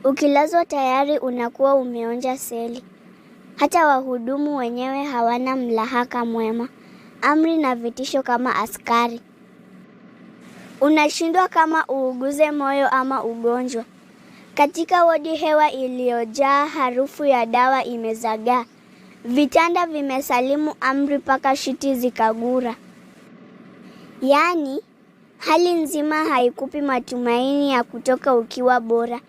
Ukilazwa tayari unakuwa umeonja seli. Hata wahudumu wenyewe hawana mlahaka mwema. Amri na vitisho kama askari. Unashindwa kama uuguze moyo ama ugonjwa. Katika wodi hewa iliyojaa harufu ya dawa imezagaa. Vitanda vimesalimu amri paka shiti zikagura. Yaani, hali nzima haikupi matumaini ya kutoka ukiwa bora.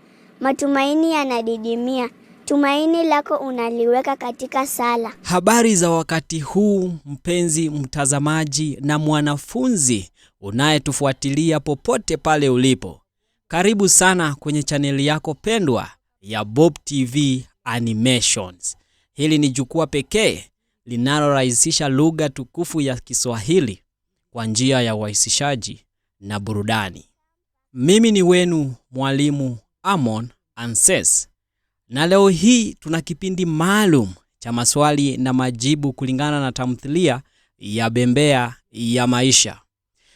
Matumaini yanadidimia. Tumaini lako unaliweka katika sala. Habari za wakati huu, mpenzi mtazamaji na mwanafunzi unayetufuatilia popote pale ulipo. Karibu sana kwenye chaneli yako pendwa ya Bob TV Animations. Hili ni jukwaa pekee linalorahisisha lugha tukufu ya Kiswahili kwa njia ya urahisishaji na burudani. Mimi ni wenu mwalimu Amon Anses. Na leo hii tuna kipindi maalum cha maswali na majibu kulingana na tamthilia ya Bembea ya Maisha.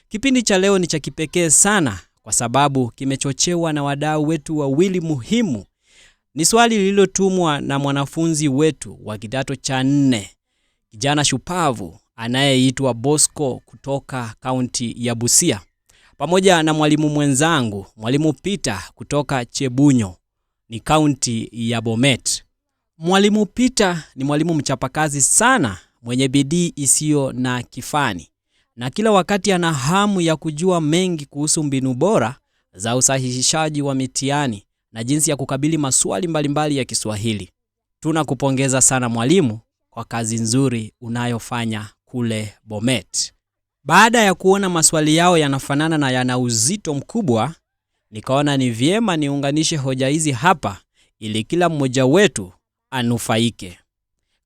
Kipindi cha leo ni cha kipekee sana kwa sababu kimechochewa na wadau wetu wawili muhimu. Ni swali lililotumwa na mwanafunzi wetu wa kidato cha 4, kijana shupavu anayeitwa Bosco kutoka kaunti ya Busia, pamoja na mwalimu mwenzangu, mwalimu Peter kutoka Chebunyo, ni kaunti ya Bomet. Mwalimu Peter ni mwalimu mchapakazi sana, mwenye bidii isiyo na kifani, na kila wakati ana hamu ya kujua mengi kuhusu mbinu bora za usahihishaji wa mitihani na jinsi ya kukabili maswali mbalimbali ya Kiswahili. Tunakupongeza sana mwalimu kwa kazi nzuri unayofanya kule Bomet. Baada ya kuona maswali yao yanafanana na yana uzito mkubwa, nikaona ni vyema niunganishe hoja hizi hapa ili kila mmoja wetu anufaike.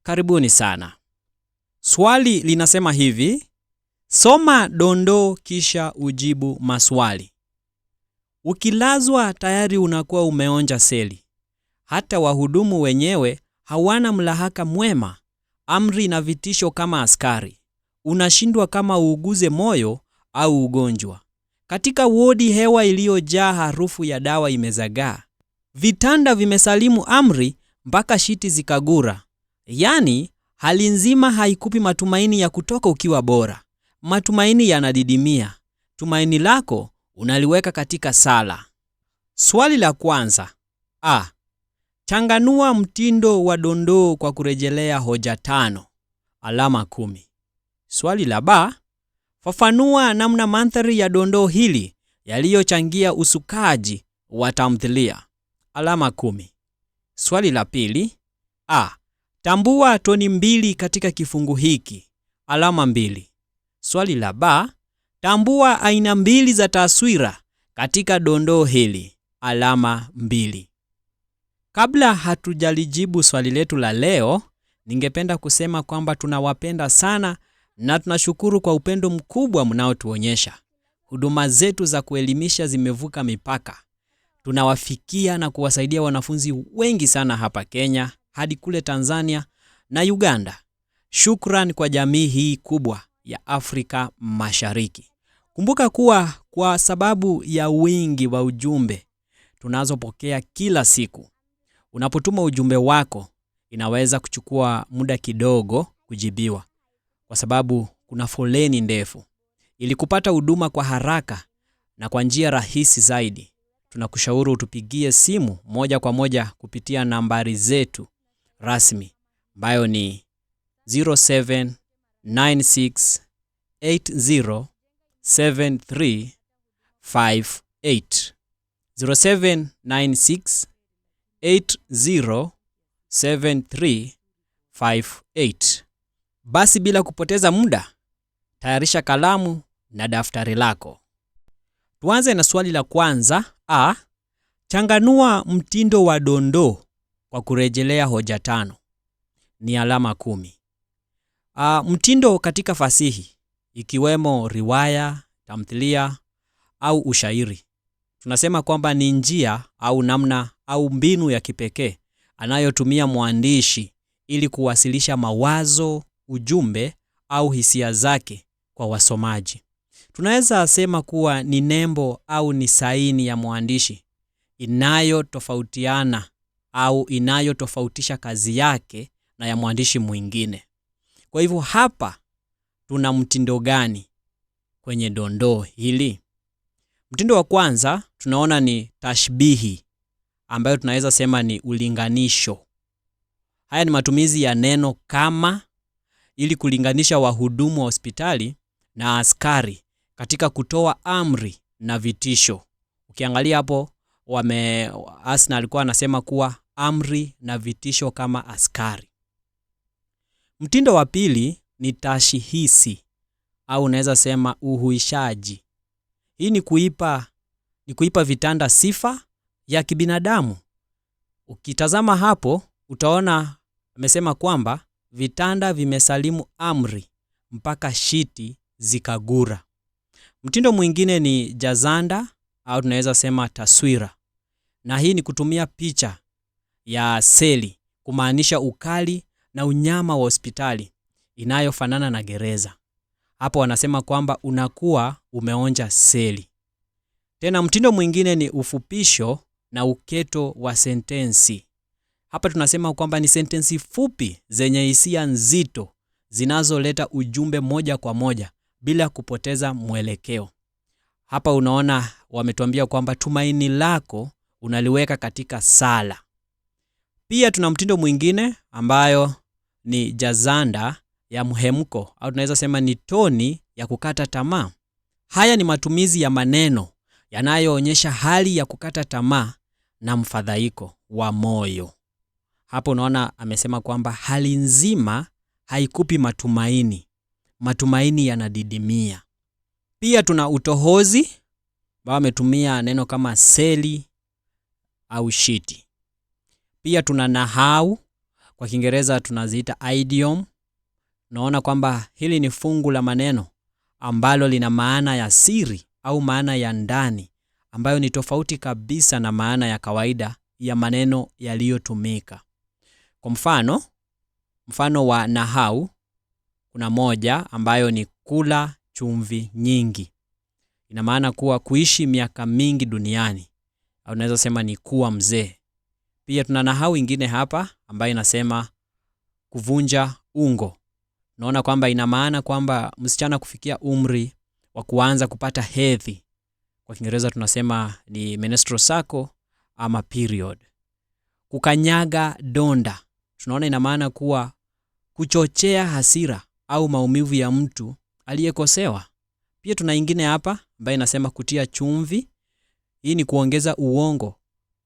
Karibuni sana. Swali linasema hivi: soma dondoo kisha ujibu maswali. Ukilazwa tayari unakuwa umeonja seli. Hata wahudumu wenyewe hawana mlahaka mwema. Amri na vitisho kama askari. Unashindwa kama uuguze moyo au ugonjwa. Katika wodi hewa iliyojaa harufu ya dawa imezagaa. Vitanda vimesalimu amri mpaka shiti zikagura. Yaani, hali nzima haikupi matumaini ya kutoka ukiwa bora. Matumaini yanadidimia. Tumaini lako unaliweka katika sala. Swali la kwanza. Changanua mtindo wa dondoo kwa kurejelea hoja 5. Alama 10. Swali la B. Fafanua namna mandhari ya dondoo hili yaliyochangia usukaji wa tamthilia. Alama 10. Swali la pili. Tambua toni 2 katika kifungu hiki. Alama 2. Swali la B. Tambua aina 2 za taswira katika dondoo hili. Alama 2. Kabla hatujalijibu swali letu la leo, ningependa kusema kwamba tunawapenda sana na tunashukuru kwa upendo mkubwa mnaotuonyesha. Huduma zetu za kuelimisha zimevuka mipaka. Tunawafikia na kuwasaidia wanafunzi wengi sana hapa Kenya, hadi kule Tanzania na Uganda. Shukran kwa jamii hii kubwa ya Afrika Mashariki. Kumbuka kuwa kwa sababu ya wingi wa ujumbe tunazopokea kila siku, unapotuma ujumbe wako inaweza kuchukua muda kidogo kujibiwa kwa sababu kuna foleni ndefu. Ili kupata huduma kwa haraka na kwa njia rahisi zaidi, tunakushauri utupigie simu moja kwa moja kupitia nambari zetu rasmi ambayo ni 0796807358. 0796807358. Basi bila kupoteza muda, tayarisha kalamu na daftari lako. Tuanze na swali la kwanza. Changanua mtindo wa dondoo kwa kurejelea hoja 5. Ni alama 10. Mtindo katika fasihi, ikiwemo riwaya, tamthilia au ushairi, tunasema kwamba ni njia au namna au mbinu ya kipekee anayotumia mwandishi ili kuwasilisha mawazo, ujumbe au hisia zake kwa wasomaji. Tunaweza sema kuwa ni nembo au ni saini ya mwandishi inayotofautiana au inayotofautisha kazi yake na ya mwandishi mwingine. Kwa hivyo hapa tuna mtindo gani kwenye dondoo hili? Mtindo wa kwanza tunaona ni tashbihi, ambayo tunaweza sema ni ulinganisho. Haya ni matumizi ya neno kama ili kulinganisha wahudumu wa hospitali na askari katika kutoa amri na vitisho. Ukiangalia hapo Asna alikuwa anasema kuwa amri na vitisho kama askari. Mtindo wa pili ni tashihisi au unaweza sema uhuishaji. Hii ni kuipa vitanda sifa ya kibinadamu. Ukitazama hapo utaona amesema kwamba vitanda vimesalimu amri mpaka shiti zikagura. Mtindo mwingine ni jazanda au tunaweza sema taswira. Na hii ni kutumia picha ya seli kumaanisha ukali na unyama wa hospitali inayofanana na gereza. Hapo wanasema kwamba unakuwa umeonja seli. Tena mtindo mwingine ni ufupisho na uketo wa sentensi. Hapa tunasema kwamba ni sentensi fupi zenye hisia nzito zinazoleta ujumbe moja kwa moja bila kupoteza mwelekeo. Hapa unaona wametuambia kwamba tumaini lako unaliweka katika sala. Pia tuna mtindo mwingine ambayo ni jazanda ya mhemko au tunaweza sema ni toni ya kukata tamaa. Haya ni matumizi ya maneno yanayoonyesha hali ya kukata tamaa na mfadhaiko wa moyo. Hapo unaona amesema kwamba hali nzima haikupi matumaini. Matumaini yanadidimia. Pia tuna utohozi ambao ametumia neno kama seli au shiti. Pia tuna nahau, kwa Kiingereza tunaziita idiom. Naona kwamba hili ni fungu la maneno ambalo lina maana ya siri au maana ya ndani ambayo ni tofauti kabisa na maana ya kawaida ya maneno yaliyotumika. Kwa mfano wa nahau kuna moja ambayo ni kula chumvi nyingi. Ina maana kuwa kuishi miaka mingi duniani au unaweza sema ni kuwa mzee. Pia tuna nahau ingine hapa ambayo inasema kuvunja ungo. Naona kwamba ina maana kwamba msichana kufikia umri wa kuanza kupata hedhi. Kwa Kiingereza tunasema ni menstrual cycle ama period. Kukanyaga donda. Tunaona ina maana kuwa kuchochea hasira au maumivu ya mtu aliyekosewa. Pia tuna ingine hapa ambayo inasema kutia chumvi. Hii ni kuongeza uongo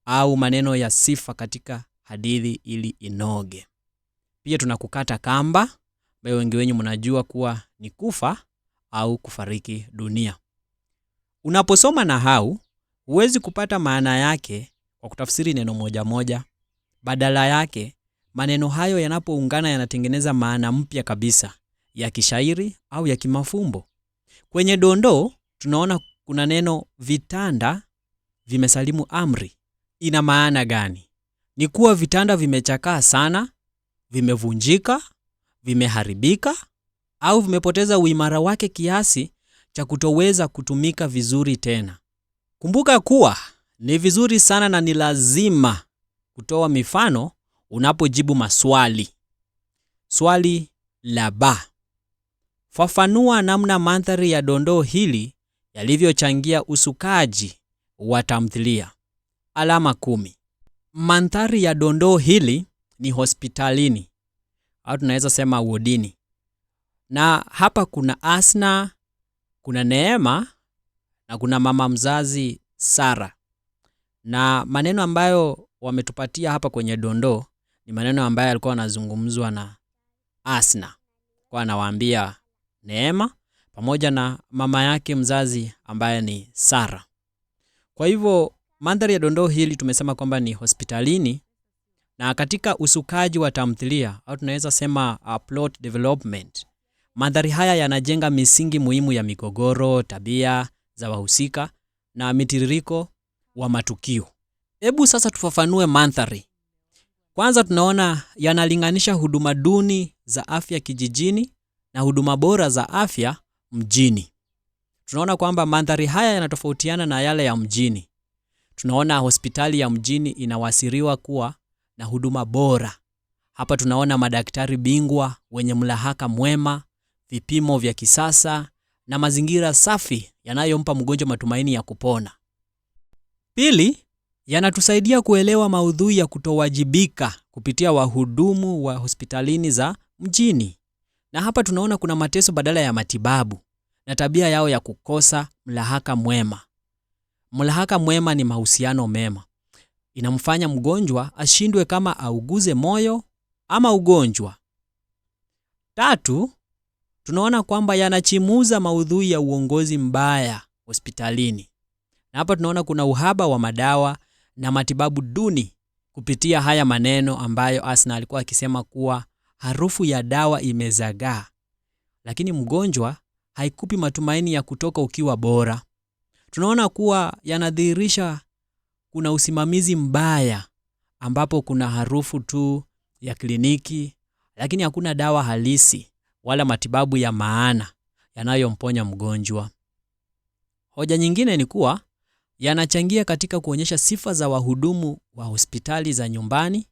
au maneno ya sifa katika hadithi ili inoge. Pia tuna kukata kamba ambayo wengi wenyu mnajua kuwa ni kufa au kufariki dunia. Unaposoma nahau huwezi kupata maana yake kwa kutafsiri neno moja moja. Badala yake maneno hayo yanapoungana yanatengeneza maana mpya kabisa ya kishairi au ya kimafumbo. Kwenye dondoo tunaona kuna neno vitanda vimesalimu amri. Ina maana gani? Ni kuwa vitanda vimechakaa sana, vimevunjika, vimeharibika au vimepoteza uimara wake kiasi cha kutoweza kutumika vizuri tena. Kumbuka kuwa ni vizuri sana na ni lazima kutoa mifano unapojibu maswali. Swali la ba. Fafanua namna mandhari ya dondoo hili yalivyochangia usukaji wa tamthilia. Alama 10. Mandhari ya dondoo hili ni hospitalini au tunaweza sema wodini. Na hapa kuna Asna, kuna Neema na kuna mama mzazi Sara. Na maneno ambayo wametupatia hapa kwenye dondoo ni maneno ambayo alikuwa anazungumzwa na Asna. Kwa anawaambia Neema pamoja na mama yake mzazi ambaye ni Sara. Kwa hivyo mandhari ya dondoo hili tumesema kwamba ni hospitalini, na katika usukaji wa tamthilia au tunaweza sema plot development. Mandhari haya yanajenga misingi muhimu ya migogoro, tabia za wahusika na mitiririko wa matukio. Hebu sasa tufafanue mandhari. Kwanza tunaona yanalinganisha huduma duni za afya kijijini na huduma bora za afya mjini. Tunaona kwamba mandhari haya yanatofautiana na yale ya mjini. Tunaona hospitali ya mjini inawasiriwa kuwa na huduma bora. Hapa tunaona madaktari bingwa wenye mlahaka mwema, vipimo vya kisasa na mazingira safi yanayompa mgonjwa matumaini ya kupona. Pili, yanatusaidia kuelewa maudhui ya kutowajibika kupitia wahudumu wa hospitalini za mjini. Na hapa tunaona kuna mateso badala ya matibabu na tabia yao ya kukosa mlahaka mwema. Mlahaka mwema ni mahusiano mema. Inamfanya mgonjwa ashindwe kama auguze moyo ama ugonjwa. Tatu, tunaona kwamba yanachimuza maudhui ya uongozi mbaya hospitalini. Na hapa tunaona kuna uhaba wa madawa na matibabu duni kupitia haya maneno ambayo Asna alikuwa akisema kuwa harufu ya dawa imezagaa, lakini mgonjwa haikupi matumaini ya kutoka ukiwa bora. Tunaona kuwa yanadhihirisha kuna usimamizi mbaya ambapo kuna harufu tu ya kliniki, lakini hakuna dawa halisi wala matibabu ya maana yanayomponya mgonjwa. Hoja nyingine ni kuwa yanachangia katika kuonyesha sifa za wahudumu wa hospitali za nyumbani.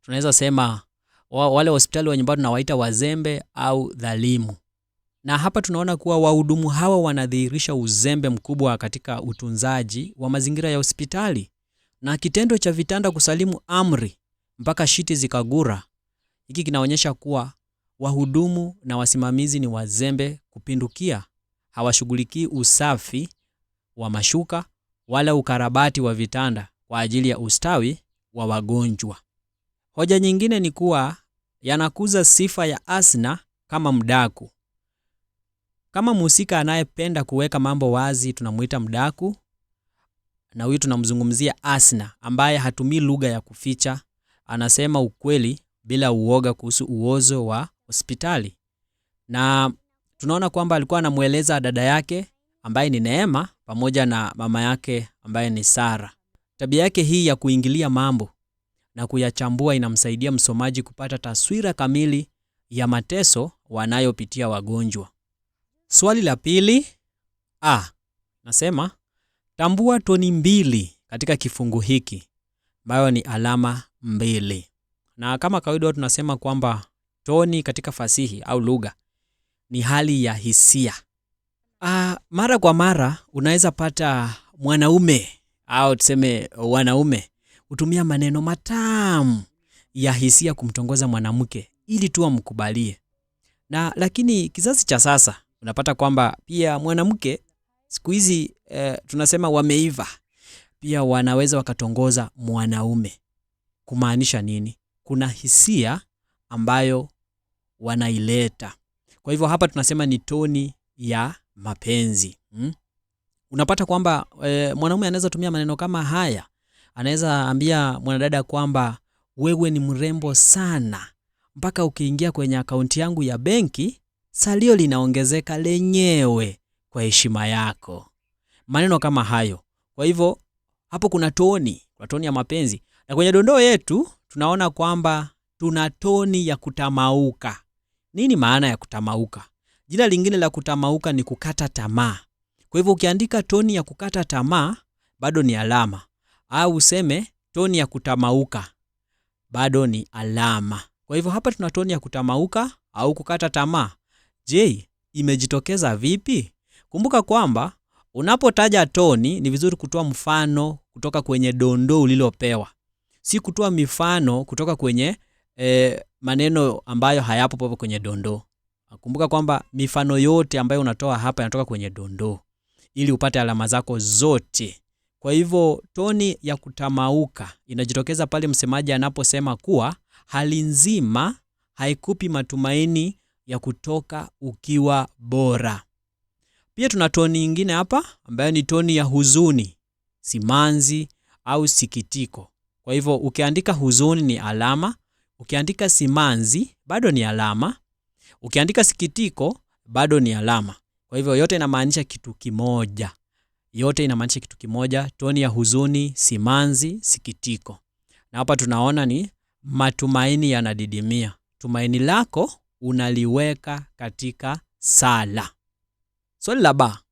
Tunaweza sema wale hospitali wa nyumbani tunawaita wazembe au dhalimu. Na hapa tunaona kuwa wahudumu hawa wanadhihirisha uzembe mkubwa katika utunzaji wa mazingira ya hospitali. Na kitendo cha vitanda kusalimu amri mpaka shiti zikagura, hiki kinaonyesha kuwa wahudumu na wasimamizi ni wazembe kupindukia. Hawashughulikii usafi wa mashuka wala ukarabati wa vitanda kwa ajili ya ustawi wa wagonjwa. Hoja nyingine ni kuwa yanakuza sifa ya Asna kama mdaku. Kama mhusika anayependa kuweka mambo wazi tunamuita mdaku, na huyu tunamzungumzia Asna ambaye hatumii lugha ya kuficha, anasema ukweli bila uoga kuhusu uozo wa hospitali. Na tunaona kwamba alikuwa anamueleza dada yake ambaye ni Neema pamoja na mama yake ambaye ni Sara. Tabia yake hii ya kuingilia mambo na kuyachambua inamsaidia msomaji kupata taswira kamili ya mateso wanayopitia wagonjwa. Swali la pili, nasema tambua toni mbili katika kifungu hiki, ambayo ni alama 2. Na kama kawaida tunasema kwamba toni katika fasihi au lugha ni hali ya hisia. Mara kwa mara unaweza pata mwanaume au tuseme wanaume hutumia maneno matamu ya hisia kumtongoza mwanamke ili tu amkubalie. Lakini kizazi cha sasa unapata kwamba pia mwanamke siku hizi tunasema wameiva, pia wanaweza wakatongoza mwanaume. Kumaanisha nini? Kuna hisia ambayo wanaileta. Kwa hivyo hapa tunasema ni toni ya mapenzi. Unapata kwamba mwanaume anaweza tumia maneno kama haya. Anaweza ambia mwanadada kwamba wewe ni mrembo sana, mpaka ukiingia kwenye akaunti yangu ya benki salio linaongezeka lenyewe kwa heshima yako. Maneno kama hayo. Kwa hivyo hapo kuna toni ya mapenzi. Na kwenye dondoo yetu tunaona kwamba tuna toni ya kutamauka. Nini maana ya kutamauka? Jina lingine la kutamauka ni kukata tamaa. Kwa hivyo ukiandika toni ya kukata tamaa bado ni alama, au useme toni ya kutamauka bado ni alama. Kwa hivyo hapa tuna toni ya kutamauka au kukata tamaa. Je, imejitokeza vipi? Kumbuka kwamba unapotaja toni ni vizuri kutoa mfano kutoka kwenye dondoo ulilopewa. Si kutoa mifano kutoka kwenye maneno ambayo hayapo hapo kwenye dondoo. Kumbuka kwamba mifano yote ambayo unatoa hapa inatoka kwenye dondoo ili upate alama zako zote. Kwa hivyo toni ya kutamauka inajitokeza pale msemaji anaposema kuwa hali nzima haikupi matumaini ya kutoka ukiwa bora. Pia tuna toni nyingine hapa ambayo ni toni ya huzuni, simanzi au sikitiko. Kwa hivyo ukiandika huzuni ni alama, ukiandika simanzi bado ni alama, ukiandika sikitiko bado ni alama. Kwa hivyo yote inamaanisha kitu kimoja. Toni ya huzuni, simanzi, sikitiko. Na hapa tunaona ni matumaini yanadidimia. Tumaini lako unaliweka katika sala. Swali la ba.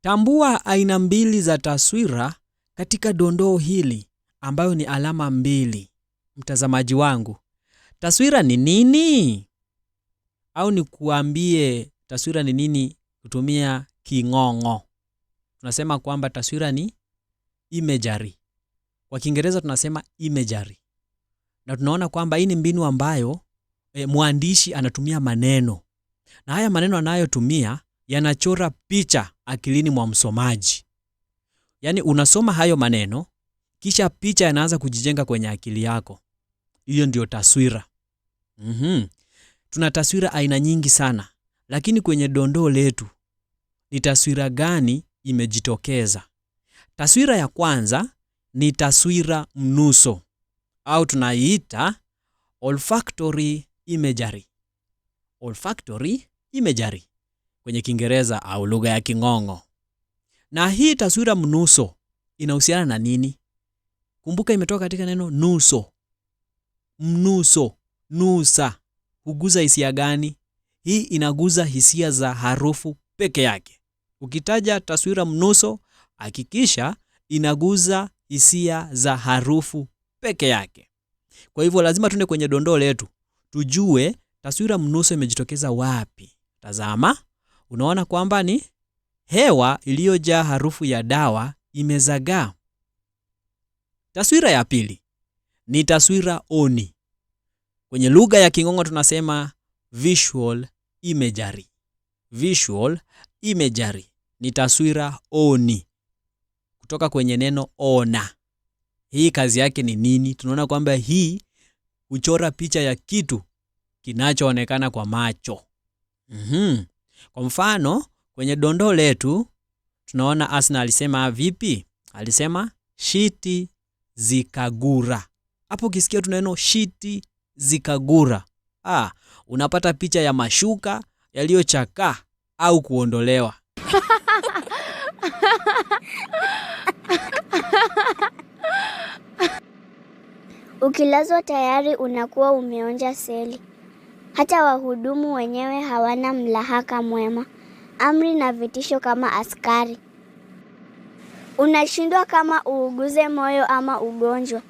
Tambua aina mbili za taswira katika dondoo hili ambayo ni alama 2. Mtazamaji wangu, taswira ni nini? Au ni kuambie taswira ni nini kutumia king'ong'o? Tunasema kwamba taswira ni imagery. Kwa Kiingereza tunasema imagery. Na tunaona kwamba hii ni mbinu ambayo mwandishi anatumia maneno. Na haya maneno anayotumia yanachora picha akilini mwa msomaji. Yaani unasoma hayo maneno, kisha picha inaanza kujijenga kwenye akili yako. Hiyo ndio taswira. Tuna taswira aina nyingi sana, lakini kwenye dondoo letu ni taswira gani imejitokeza? Taswira ya kwanza ni taswira mnuso, au tunaiita olfactory imagery. Olfactory imagery kwenye Kiingereza au lugha ya King'ong'o. Na hii taswira mnuso inahusiana na nini? Kumbuka imetoka katika neno nuso. Mnuso, nusa, huguza hisia gani? Hii inaguza hisia za harufu peke yake. Ukitaja taswira mnuso, hakikisha inaguza hisia za harufu peke yake. Kwa hivyo lazima tuende kwenye dondoo letu tujue taswira mnuso imejitokeza wapi. Tazama, unaona kwamba ni hewa iliyojaa harufu ya dawa imezagaa. Taswira ya pili ni taswira oni. Kwenye lugha ya King'ong'o tunasema visual imagery. Visual imagery ni taswira oni, kutoka kwenye neno ona. Hii kazi yake ni nini? Tunaona kwamba hii huchora picha ya kitu kinachoonekana kwa macho. Kwa mfano, kwenye dondoo letu tunaona Asna alisema vipi? Alisema shiti zikagura. Hapo ukisikia tuneno shiti zikagura, unapata picha ya mashuka yaliyochakaa au kuondolewa. Ukilazwa tayari unakuwa umeonja seli. Hata wahudumu wenyewe hawana mlahaka mwema. Amri na vitisho kama askari. Unashindwa kama uuguze moyo ama ugonjwa.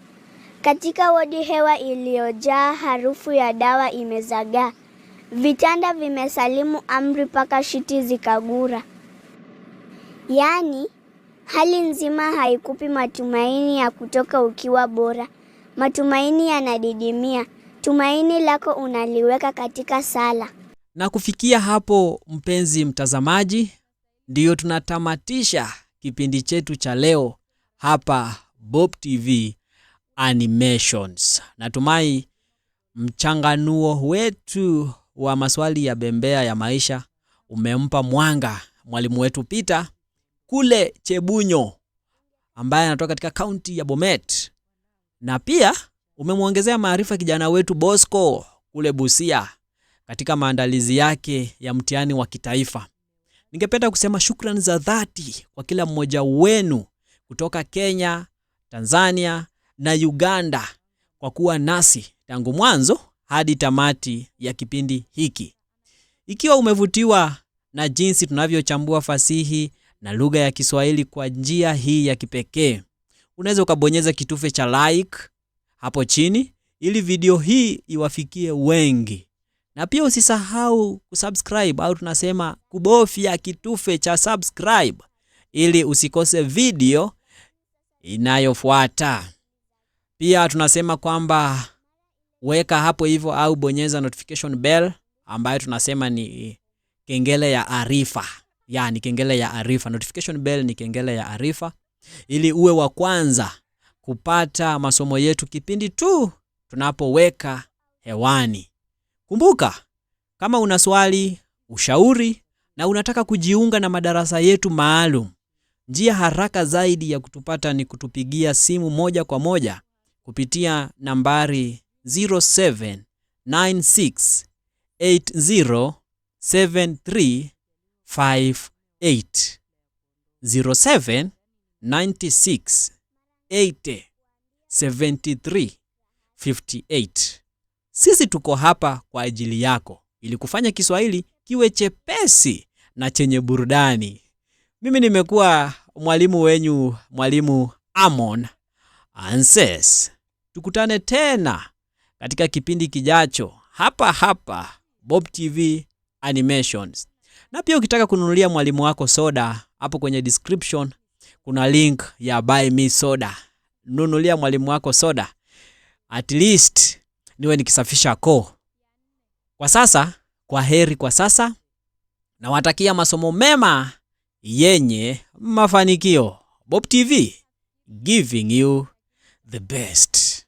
Katika wodi hewa iliyojaa harufu ya dawa imezagaa. Vitanda vimesalimu amri paka shiti zikagura. Yaani, hali nzima haikupi matumaini ya kutoka ukiwa bora. Matumaini yanadidimia. Tumaini lako unaliweka katika sala. Na kufikia hapo, mpenzi mtazamaji, ndiyo tunatamatisha kipindi chetu cha leo hapa Bob TV Animations. Natumai mchanganuo wetu wa maswali ya bembea ya maisha umempa mwanga mwalimu wetu Peter kule Chebunyo, ambaye anatoka katika kaunti ya Bomet, na pia umemwongezea maarifa kijana wetu Bosco kule Busia katika maandalizi yake ya mtihani wa kitaifa. Ningependa kusema shukrani za dhati kwa kila mmoja wenu kutoka Kenya, Tanzania na Uganda kwa kuwa nasi tangu mwanzo hadi tamati ya kipindi hiki. Ikiwa umevutiwa na jinsi tunavyochambua fasihi na lugha ya Kiswahili kwa njia hii ya kipekee, unaweza ukabonyeza kitufe cha like hapo chini ili video hii iwafikie wengi. Na pia usisahau kusubscribe, au tunasema kubofya kitufe cha subscribe ili usikose video inayofuata. Pia tunasema kwamba weka hapo hivyo au bonyeza notification bell ambayo tunasema ni kengele ya arifa. Yaani kengele ya arifa. Notification bell ni kengele ya arifa ili uwe wa kwanza kupata masomo yetu kipindi tu tunapoweka hewani. Kumbuka, kama una swali, ushauri na unataka kujiunga na madarasa yetu maalum, njia haraka zaidi ya kutupata ni kutupigia simu moja kwa moja kupitia nambari 0796807358. 0796807358. Sisi tuko hapa kwa ajili yako ili kufanya Kiswahili kiwe chepesi na chenye burudani. Mimi nimekuwa mwalimu wenyu, mwalimu Amon Anses. Tukutane tena katika kipindi kijacho hapa hapa Bob TV Animations. Na pia ukitaka kununulia mwalimu wako soda, hapo kwenye description kuna link ya buy me soda. Nunulia mwalimu wako soda, at least niwe nikisafisha koo. Kwa sasa, kwa heri kwa sasa, na watakia masomo mema yenye mafanikio. Bob TV, giving you the best.